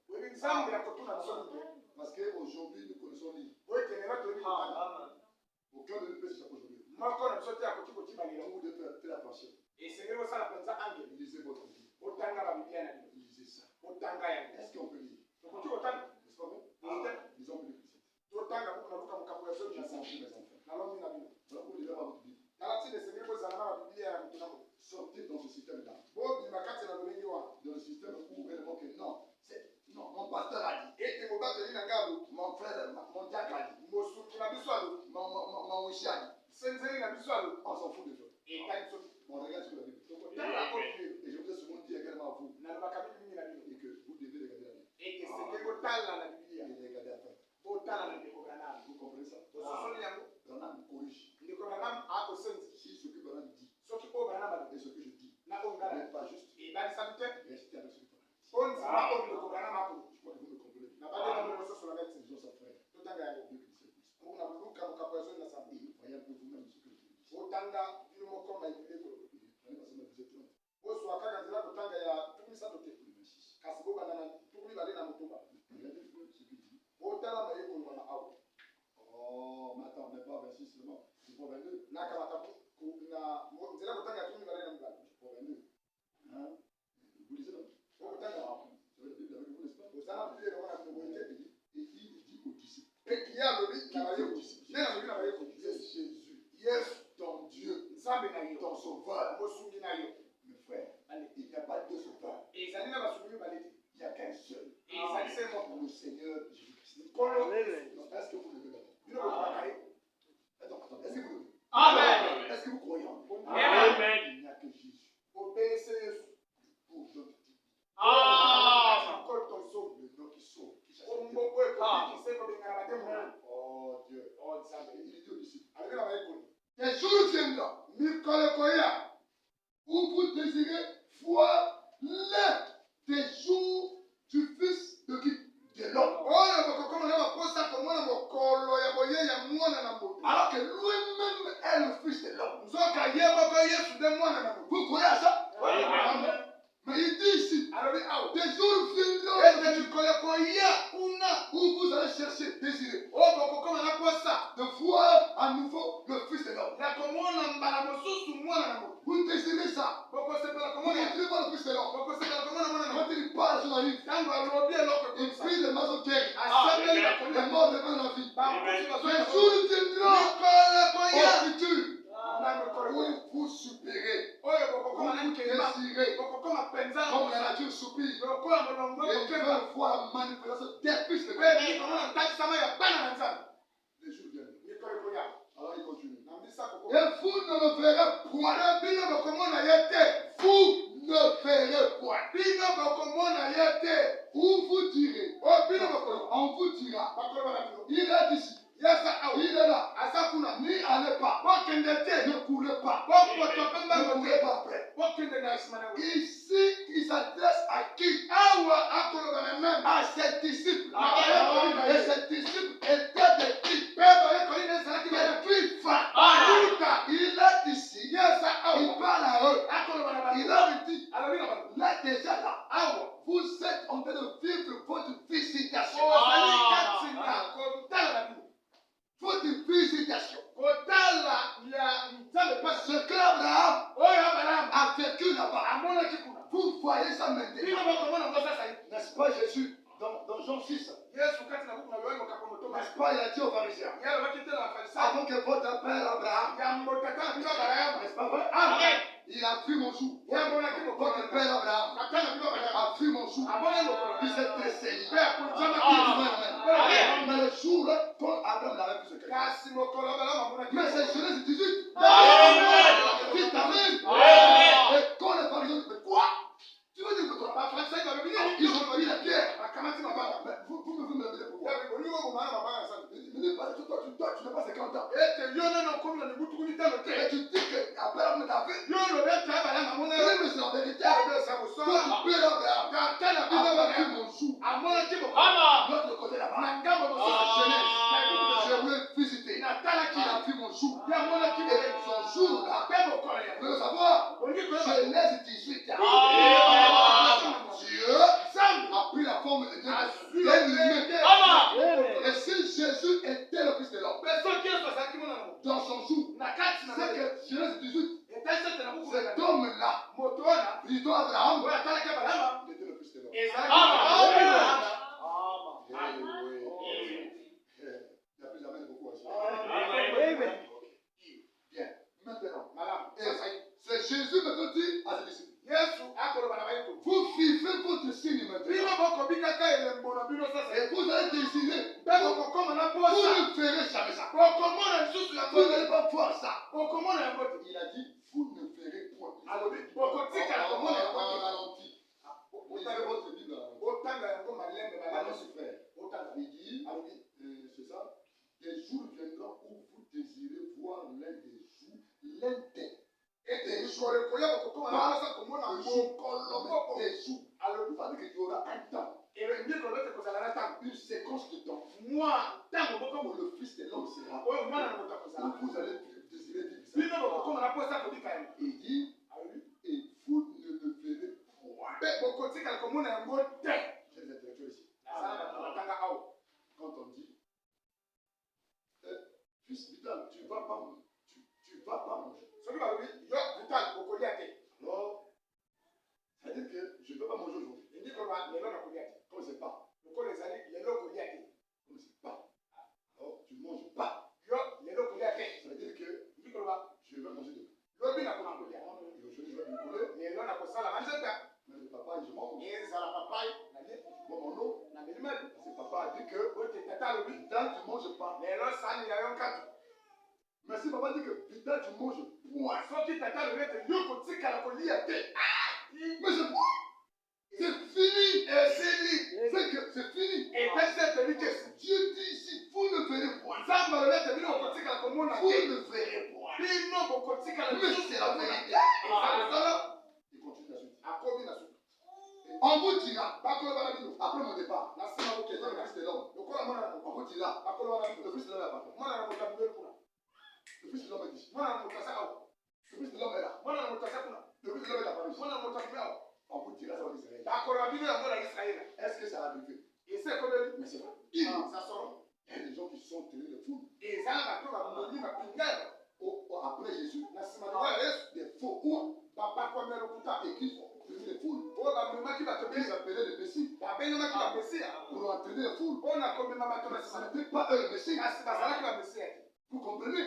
Parce qu'aujourd'hui, nous connaissons l'île. Aucun de nous peut s'échapper aujourd'hui. Vous devez faire attention. Lisez votre Bible. Lisez ça. Est-ce qu'on peut lire? N'est-ce pas vrai? Lisons Bible. Je comprends mes enfants. Alors vous devez avoir votre Bible. Sortez dans ce système-là. Dans le système où réellement que non, c'est non, mon pasteur a dit. Mon frère, mon diacre a dit. Mon wishi a dit. On s'en fout de ça. On regarde sur la Bible. Et je vous ai souvent dit également à vous. Et que vous devez regarder la Bible. Et regarder à faire. Vous comprenez ça? Branham corrige. Si ce que Branham dit et ce que je dis n'est pas juste, restez avec ce que Branham dit. Je crois que vous me comprenez. Disons ça, frère. Dieu qui sait plus. Voyez un peu vous-même ce que je dis. Prenez ma semaine, vous êtes 30. Regardez ce qu'il dit. Oh, mais attends, mais pas 26 seulement. C'est pas 22. Je prends 22. Hein? Vous lisez donc? Vous avez la Bible avec vous, n'est-ce pas? Et il dit aux disciples. C'est Jésus, ton Dieu, ton sauveur. Mes frères, il n'y a pas deux sauveurs. Il n'y a qu'un seul. Le Seigneur Jésus-Christ. Est-ce que vous le devez? Attends, est-ce que vous le devez? Amen. Est-ce que vous croyez en lui? Amen. Il n'y a que Jésus. Pour donner le nom qui sauve, qui chasse les démons. Oh Dieu. Il dit aux disciples. Des jours viendront où vous désirez voir l'un des jours du Fils de qui? De l'homme. Alors que lui-même est le Fils de l'homme. Vous croyez à ça? Mais il dit ici, des jours viendront où vous allez chercher, désirer, de voir à nouveau le Fils de l'homme. Vous désirez ça. Vous n'êtes pas le Fils de l'homme. Quand il parle sur la rive, il prie les maçons guéris. Les morts reviennent dans la vie. Les jours viendront au futur où vous soupirez, où vous désirez, comme la nature soupire, et ils veulent voir la manifestation des fils de Dieu. Les jours viennent. Alors il continue. Et vous ne le verrez point. Vous ne ne verrez point. Où vous direz, on vous dira, il est ici, il est là, n'y allez pas, ne courez pas, ne courez pas après. Ici, il s'adresse à qui? À ses disciples. Et ses disciples étaient des types. Des cuits fins. Il est ici. Il parle à eux. Il leur dit, là déjà là, vous êtes en train de vivre votre visitation. Votre visitation. Ce que Abraham a vécu là-bas. Vous voyez ça maintenant. N'est-ce pas Jésus dans Jean 6? N'est-ce pas, il a dit aux pharisiens, avant que votre père Abraham, n'est-ce pas vrai? Il a pris mon joug. Votre père Abraham a pris mon joug. Il s'est tressailli. Mais le jour quand Abraham n'avait plus ce quelque chose. Mais c'est Genèse 18. Dites amen. Et quand les pharisiens disent, mais quoi? Tu veux dire que toi? Ils ont pris la pierre. Mais vous me l'avez pourquoi? Mais toi, tu n'as pas 50 ans. Et tu dis que Abraham t'a fait. Mais c'est la vérité. Votre père Abraham a pris mon joug. L'autre côté là-bas. Je voulais visiter. Il a pris mon joug. Et son jour là. Vous voulez savoir? Genèse 18. Dieu a pris la forme de Dieu. Et si Jésus était le Fils de l'homme, dans son jour, c'est que Genèse 18, cet homme-là, plutôt Abraham, était le Fils de l'homme. Il n'y a plus jamais beaucoup à ça. Bien. Maintenant, c'est Jésus maintenant dit à ses disciples, vous vivez votre signe maintenant. Et vous allez désirer. Vous ne verrez jamais ça. Vous n'allez pas voir ça. Il a dit, vous ne verrez point. On ralentit. Lisez votre Bible. Allons se faire. Il dit, c'est ça, des jours viendront où vous désirez voir l'un des jours, l'un des jours. Des jours. Alors, vous savez qu'il y aura un temps. Une séquence de temps. Où le Fils de l'homme sera. Où vous allez désirer vivre ça. Il dit, et vous ne le verrez point. J'ai des intellectuels ici. Quand on dit, fils vital, tu ne vas pas manger. Alors, c'est-à-dire que je ne vais pas manger aujourd'hui. Comme c'est pas. Comme c'est pas. Alors, tu ne manges pas. Ça veut dire que je vais manger demain. Et aujourd'hui, je vais bricoler. Mais le papa, je mange. Bon, mon eau. Parce que papa a dit que vital, tu ne manges pas. Mais si papa dit que vital, tu manges point. Mais c'est quoi? C'est fini. C'est fini. Dieu dit ici, vous ne verrez point. Vous ne verrez point. Mais c'est la vérité. Il continue la suite. On vous dira, après mon départ, qui est le Fils de l'homme, on vous dira, le Fils de l'homme est parfait. Le Fils de l'homme est ici. Le Fils de l'homme est là. Le Fils de l'homme est apparu ici. On vous dira ça en Israël. Est-ce que ça va arriver? Mais c'est vrai. Il y a des gens qui sont tenus de foule. Après Jésus, des faux rois et qui ont tenu les foules. Ils appelaient le Messie pour entraîner les foules. Mais ce n'était pas eux le Messie. Vous comprenez?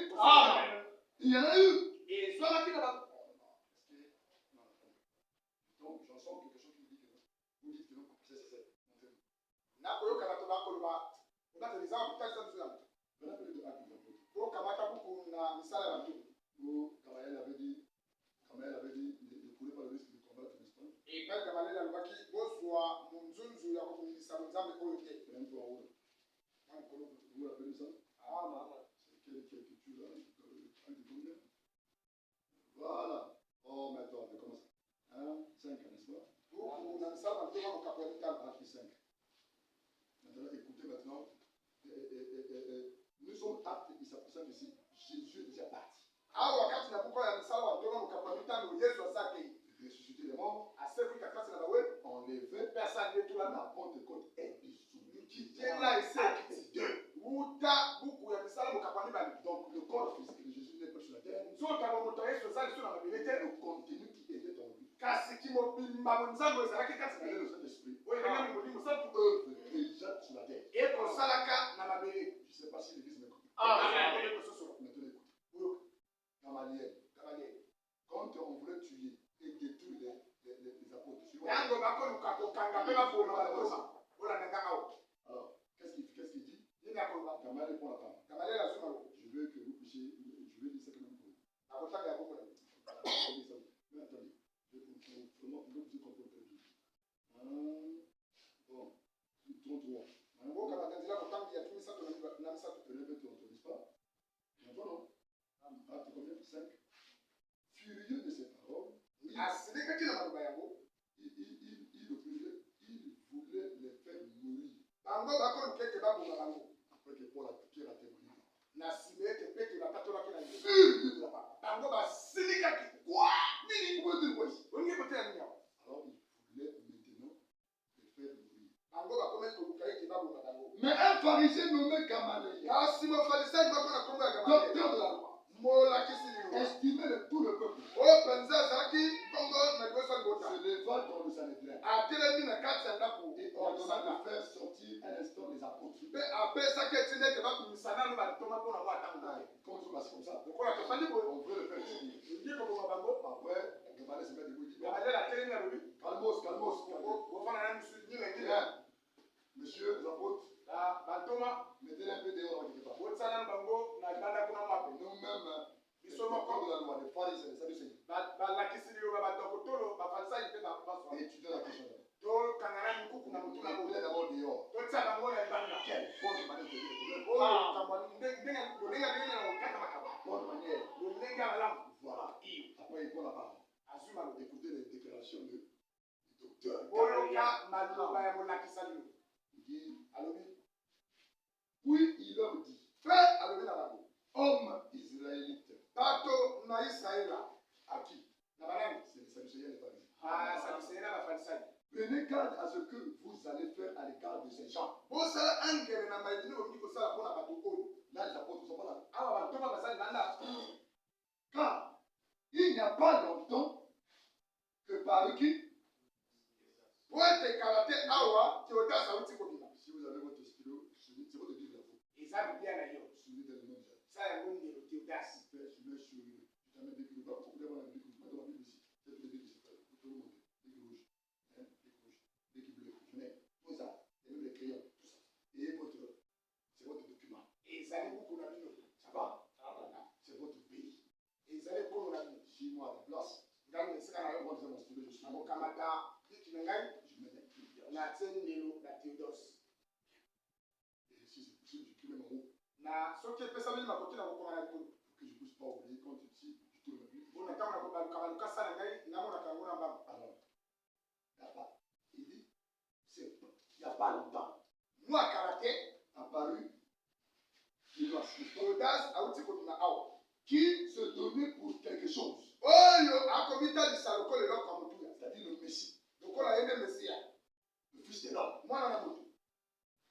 Il y en a eu. Donc, j'en sens quelque chose qui dit que vous dites que non, c'est. On a appelé de actes où Gabriel avait dit, ne courez pas le risque de combattre, n'est-ce pas? munzunzu ya kukumisa nzambe oyo te. C'est un peu en haut. Vous l'appelez ça? Ah, maman. C'est quelle écriture là? Voilà. Oh, maintenant, on commence. 1, 5, n'est-ce pas? Buku na msala ntoka mukapeleka. Acte 5. Maintenant, écoutez maintenant. Nous sommes aptes, il s'appelle ici. Jésus est déjà parti. Au wakati na buko ya msala ntoka mukapeleka no Yesu asake. Ressuscité les morts. Aseku kakasi na bawe. Enlevé. Personne ne tourne. La Pentecôte est dissous. Kitela eseki. Uta buku ya msala mukapeleka. Donc, le corps physique de Jésus n'est pas sur la terre. Nzota bomoto Yesu sali sur la mabilité. Le contenu qui était en lui. Kasi kimobimba munzango ezalaki kati na C'est ye. le Saint-Esprit. Oyo ngani mulimu sapu. Œuvre déjà sur la terre. Eko salaka na mabele. Je ne sais pas si l'église m'écoute. Ah, Maintenant écoute. Gamaliel. Quand on voulait tuer et détruire les apôtres, yango bakoluka kokanga mpe bapona batoma olandanga awa. Alors, qu'est-ce qu'il dit? Nini akoloba? Gamaliel répond à la femme. Gamaliel azuma lo. Je veux que vous puissiez, je vais dire ça quand même pour vous. Akotanga ya boko na ye. Mais attendez, vraiment, vous comprendre très bien. Bon, 33. Mboka batanzila kotangi ya tumi sato na misato. Tu répètes, on ne te pas. Non? Acte combien? 5. Furieux de ces paroles, Asilikaki na maloba yango. il voulait les faire mourir. Bango bakoluka ete baboma bango. Après que Pierre a témoigné. Na nsima ete Petro bakatolaki na ye. Furieux de la parole. Bango basilikaki. Nini pouvez dire quoi ici? Olingi kotela nini awa? Alors il voulait maintenant les faire mourir. Bango bakomaki koluka ete baboma bango. Mais un pharisien nommé Gamaliel, Kasi mofalisaki bakona kombo ya docteur de Gamaliel. la loi, Molakisi liloba. estimé de tout le peuple, Oyo penza azalaki bongo na liboso ya libota. se leva dans le Sanhédrin Atelemi na kati ya ndako et ya ordonna mosaka. de faire sortir un instant les apôtres. Mpe apesaki etinda ete babimisa nano balitoma mpona mwa ntango te. Comme ils sont passés comme ça, lokola tofandi boye on veut le faire tuer. olingi koboma bango. Après, Gamaliel se met debout et dit, Gamaliel atelemi alobi calmos. kofanda na misu nino ekili. Bien. Monsieur les apôtres, bantoma mettez un peu dehors quelque part. botisanani bango na libanda kuna mwape. Nous-mêmes, les biso docteurs moko de la loi, les pharisiens, les sadducéens, balakisi liloba badokotolo bafalisai mpe baswa étudions la question. tokangana mikuku na motu na Mettez boye d'abord dehors. totia bango na libanda. Quelle bonne manière de dire le problème. oyo kambwa ndenge na kokata makambo Bonne manière. lolenge ya malamu. Voilà. iyo Après, il prend la parole. azwi maloba. Écoutez les déclarations du docteur. oyoka maloba ya molakisa lilo Il dit, alobi puis il leur dit, mpe alobi na bango hommes israélites, bato na israela à qui? na banani C'est les sadducéens et les pharisiens. basaduseye na bafalisai. Prenez garde à ce que vous allez faire à l'égard de ces gens. bosala angele na mayebini bolingi kosala mpona bato oyo. Là, les apôtres ne sont pas là. awa bantoma bazali banda. Car il n'y a pas longtemps que par qui? po ete kala te awa teodas auti kobima. Si vous avez votre stylo, c'est votre livre là. eza biblia na yo Souvenez de le nom déjà. sa yango ndelo teodas. Je mets sur jamais des grilles. Pourquoi vous avez la Bible? Vous mettez la Bible ici. C'est tous les Bibles ici. Vous pouvez monter. Bible rouge. Bible rouge. Bible bleue. Venez. Tout ça. Et même les crayons. Tout ça. Et c'est votre document. ezali buku na bino. Ça va? C'est votre pays. ezali ekolo na bino. Si moi à la place, ngai esika na yo moi, mon stylo, je suis nakokamata biki na ngai je mets un truc. na tie ndelo na teodos. Et si c'est possible, j'écris même en haut. na soki epesameli makoki na kokoma na likolo Pour que je ne puisse pas oublier quand tu tournes la Bible. mpona ntango na kobaluka baluka sa na ngai namonaka yango na mbango. Alors, là-bas, il dit, c'est il n'y a pas longtemps, mwa kala te apparu Judas, teodas auti kobima awa qui se donnait pour quelque chose, oyo akomitalisa lokola eloko ya motuya c'est-à-dire le Messie, lokola ye nde mesia le Fils de l'homme, mwana na motu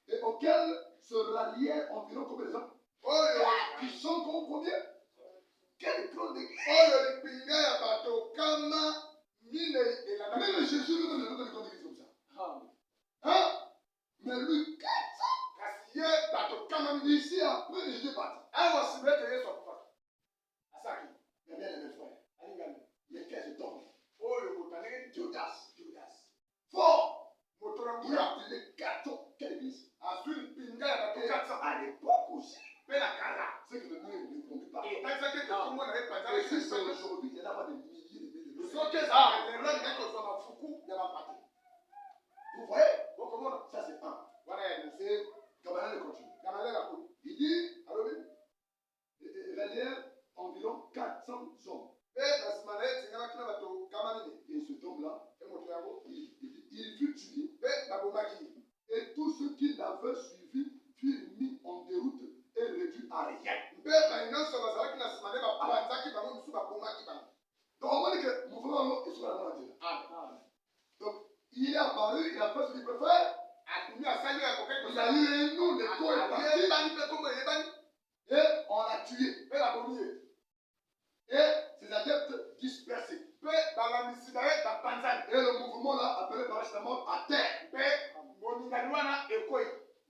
et auquel se ralliaient environ combien de gens oyo qui sont comme combien? Quel clan de oyo lipinga ya bato kama minei Même elandaki. Jésus lui-même ne donne des comptes comme ça. Hein? Mais lui, kasi ye bato kama minei ici, après, Jésus est parti. awa nsima ete yesu akufaki asaki Mais bien aimé frère, alingani mais qu'est-ce que ton oyo botaneki Judas, judas fort, moto na il ngula a appelé 4 quelle église? azwi lipinga ya bato Et 400 à l'époque aussi, mpe na kala c'est que le nom ne conduit pas. etakisaki ete kombo na ye Et si panzalaki c'est aujourd'hui, il y en a pas des milliers de milliers de soki personnes. ezalaka lelo ndenge kozwa mafuku ya bapate. Vous voyez? Ça c'est un. Et Gamaliel continue. Il dit, il va dire environ 400 hommes. Et cet homme-là, il fut tué. Et tous ceux qui l'avaient suivi furent mis en déroute et réduits à rien. Donc on va dire que mon frère est sur la maladie. Donc il est apparu, il a fait ce qu'il peut faire. Il a eu un nom, le corps est parti. Et on l'a tué. Et ses adeptes dispersés. Et le mouvement là, appelé par la mort, à terre.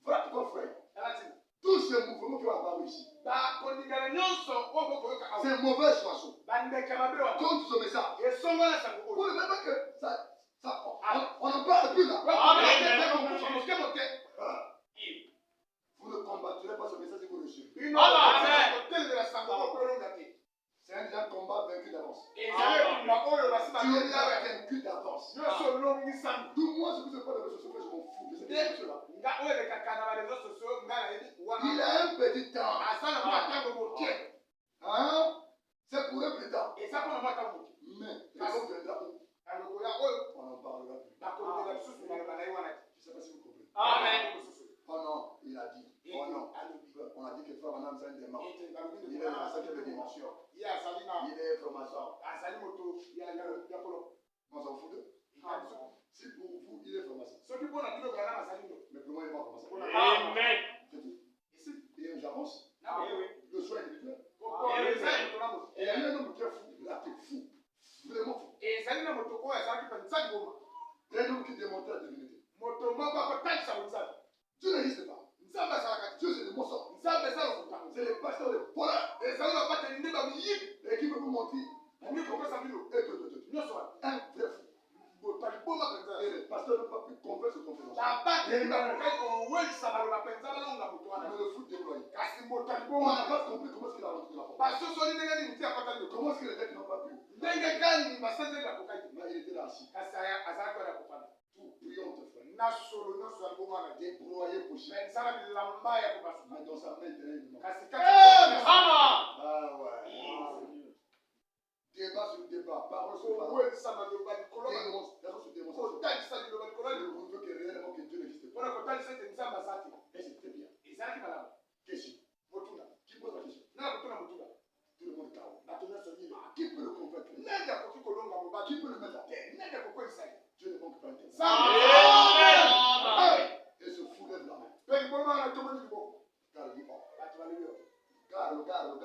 Voilà ton frère. Tous ces mouvements qui ont apparu ici, c'est un mauvais choix. Contre ce message. Vous ne voyez pas que ça on n'en parle plus là. Vous ne combattrez pas ce message si vous le suivez. C'est un déjà combat vaincu d'avance. Tu es déjà vaincu d'avance. Tout moi, ce que je fais de réseaux sociaux, je m'en fous. Il a un petit temps. Hein? C'est pour un petit temps. Mais reste viendra où? On n'en parlera plus. Je ne sais pas si vous comprenez. Amen. Oh non, il a dit. Oh non. On a dit que frère Madame c'est un démon. Il est dans la cinquième dimension. Il est franc-maçon. On s'en fout d'eux. Si pour vous, il est franc-maçon. Mais pour moi, il est pas franc-maçon. Amen. C'est tout. Et j'avance. Le soin individuel. Et il y a un homme qui est fou. Là, qui est fou. Vraiment fou. Un homme qui démontre la divinité. Dieu n'existe pas. Dieu c'est des mensonges. C'est les pasteurs de voleurs. Et qui peut vous mentir. Un vrai fou. Et les pasteurs n'ont pas pu convaincre ce conférence. Mais le fou déployé. On n'a pas compris comment est-ce qu'il a rentré la porte. Comment est-ce que les mecs n'ont pas pu. Là, il était là assis. Tout prions te frère. Débrouillé pour chier. Mais dans sa main, il tenait une main. Ah ouais. Débat sur débat, parole sur parole. Démonstration sur démonstration. Vous ne que réellement que Dieu n'existe pas. Et c'est très bien. Question. Qui pose la question? Tout le monde KO. Qui peut le convaincre? Qui peut le mettre à terre? Dieu ne manque pas un terme. Et se soulève la main. Car il dit Regarde.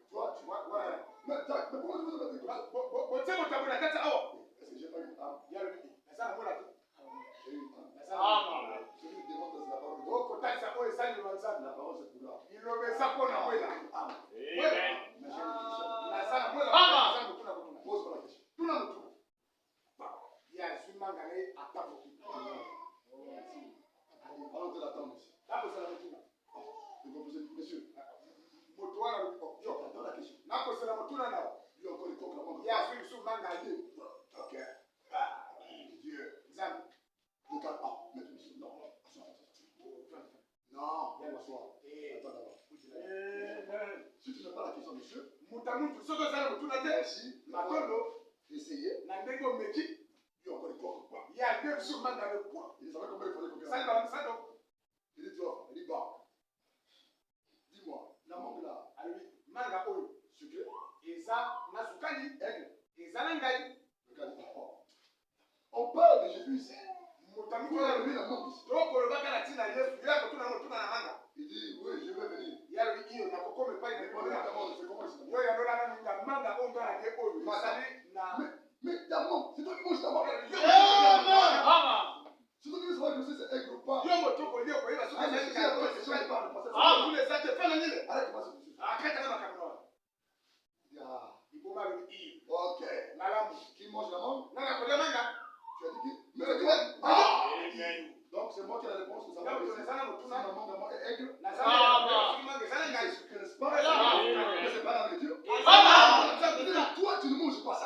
Toi, tu vois, voilà. Mais pourquoi tu veux te mettre comme ça? Est-ce que j'ai pas une âme? J'ai une âme. Celui qui demande c'est la parole de Dieu. La parole c'est pour là. Âme. Mais j'ai une question. Pose pas la question. Allons te l'attendre ici. Monsieur. Dans la question. Lui encore il coque la manque. Ok. Dieu. Le cas. Mais tu dis non. Non, on va s'asseoir. Attends d'abord. Si tu n'as pas la question, monsieur. Merci. Essayez. Lui encore il coque. Il savait comment il fallait coquer. Il dit toi. Il dit bah. Dis-moi, la mangue là. Sucré. Aigle. On parle de Jésus ici. Vous avez levé la mangue ici. Il dit oui, je vais venir. Mais ta mangue, c'est toi qui manges ta mangue. C'est toi qui veux savoir que c'est aigle ou pas. Arrête de ok. Qui mange la mangue? Tu as dit qui? Mais donc c'est moi qui ai la réponse de savoir si la mangue est aigle. C'est sucré, n'est-ce pas? Mais c'est pas dans les dieux. Toi tu ne manges pas ça.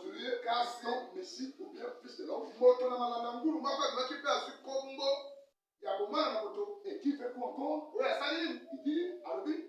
l'aventurier, Kasi donc Messie ou bien fils de l'homme, moto na malanda ngulu moko abimaki mpe azwi kombo ya bomwana na moto et qui fait quoi encore? oyo asali nini Il dit, alobi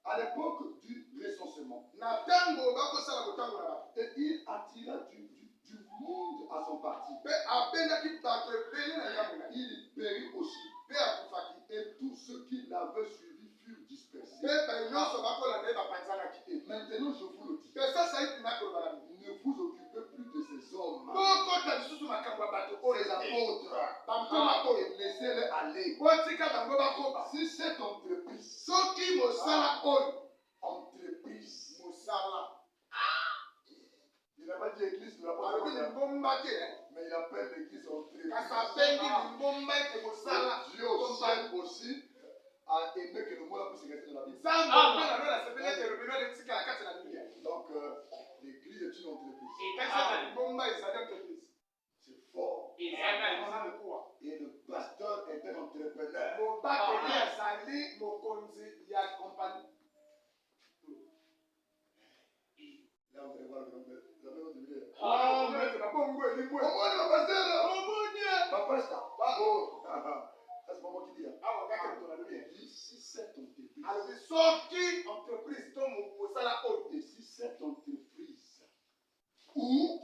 à l'époque du recensement, na ntango bakosala kotango na bato et il attira du monde à son parti. mpe abendaki bato ebele na ngambo na ye Il périt aussi, mpe akufaki et tous ceux qui l'avaient suivi furent dispersés. mpe baye nyonso bakolanda ye bapanzanaki Et maintenant, je vous le dis, mpe sasa ye mpina koloba na bino ne vous occupez plus de ces hommes, bokota lisusu makambo ya bato oyo ces apôtres, bampoma oyo et laissez-les aller. botika bango bakoba Si cette entreprise, soki mosala oyo entreprise, mosala il n'a pas dit église, il n'a pas alobi dit, limbomba te mais il appelle l'église entreprise. kasi abengi limbomba ete mosala Dieu aussi, aussi a aimé que le mot là puisse rester dans la Bible. nzambe mpe na lelo asepeli ete lobino etikala kati na biblia Donc, l'église est une entreprise. ekasaka limbomba ezali entreprise C'est fort. eza lokuwa Et le pasteur est un entrepreneur. mobateli azali mokonzi ya kompani Là, vous allez voir le nom de Bible. ete babongo elimbo Omoni ma pasteur. omonie Ma pasteur. Oh, ça c'est pas moi qui dis. awa kaka moto na biblia Il dit si cette entreprise, alobi soki entreprise to mosala oyo et si cette entreprise ou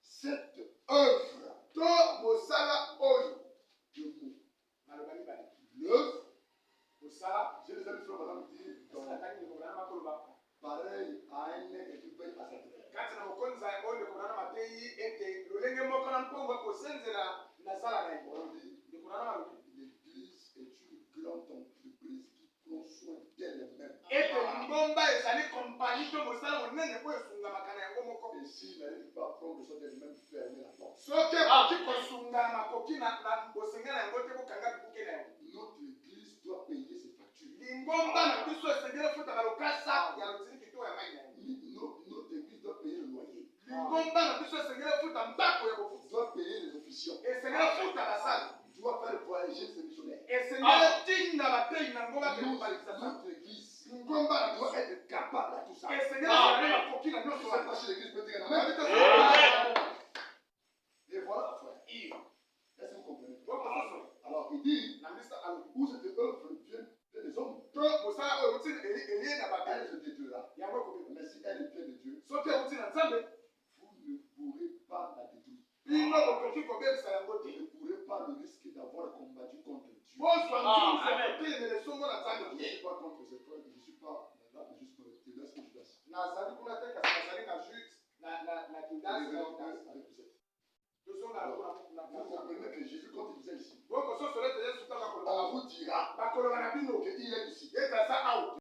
cette œuvre, to mosala oyo le mot, maloba mibale l'œuvre, mosala j'ai les amis frères madame dire donc, atangi ndeko na makoloba pareil à un nègre qui veille à sa tête. kati na mokonzi oyo ndeko na mateyi ete lolenge moko na mpongo akosenzela na zala na ye On dit ndeko na malobi l'église est une grande entreprise qui prend soin d'elle-même. ete limbomba ezali kompani to mosala monene oyo esungamaka na yango moko Et s'il n'arrive pas à prendre soin d'elle-même, fermez la porte. soki ekoki kosungana makoki na bosenga na yango te bokanga bikuke na yango Notre église doit payer ses factures. limbomba na biso esengeli efutaka lokasa ya lotiliki to ya mai na yango Notre église doit payer le loyer. limbomba na biso esengeli efuta mbako ya bofuti Doit payer les officiants. esengeli efuta basali Doit faire voyager ses missionnaires. esengeli etinda bateyi na ngo bakende kobalisa Notre église lingomba doit être capable de tout ça. esengeli ezali makoki na Je nyonso ne sais pas si l'église peut dire wana amen. Et voilà, frère. Est-ce que vous comprenez? Alors, il dit, na misa alo où cette œuvre vient des hommes, to mosala oyo euti elie na bato elle se détruira. yango ekobima Mais si elle vient de Dieu, soki euti na nzambe vous ne pourrez pas la détruire. bino bokoki kobebisa yango Vous te ne pourrez pas le risque d'avoir combattu contre Dieu. bozwa nzunza kotelemela esongo na Je nzambe ne suis pas contre ces frères, je ne suis pas là, mais juste pour te laisse que je laisse. nazali kuna te kasi nazali na jute na kidasi na kidasi Avec vous êtes. tozonga na kuna Vous comprenez que Jésus, quand il disait ici, bokososolo ete yesu tanga koloba on vous dira bakoloba na bino qu'il est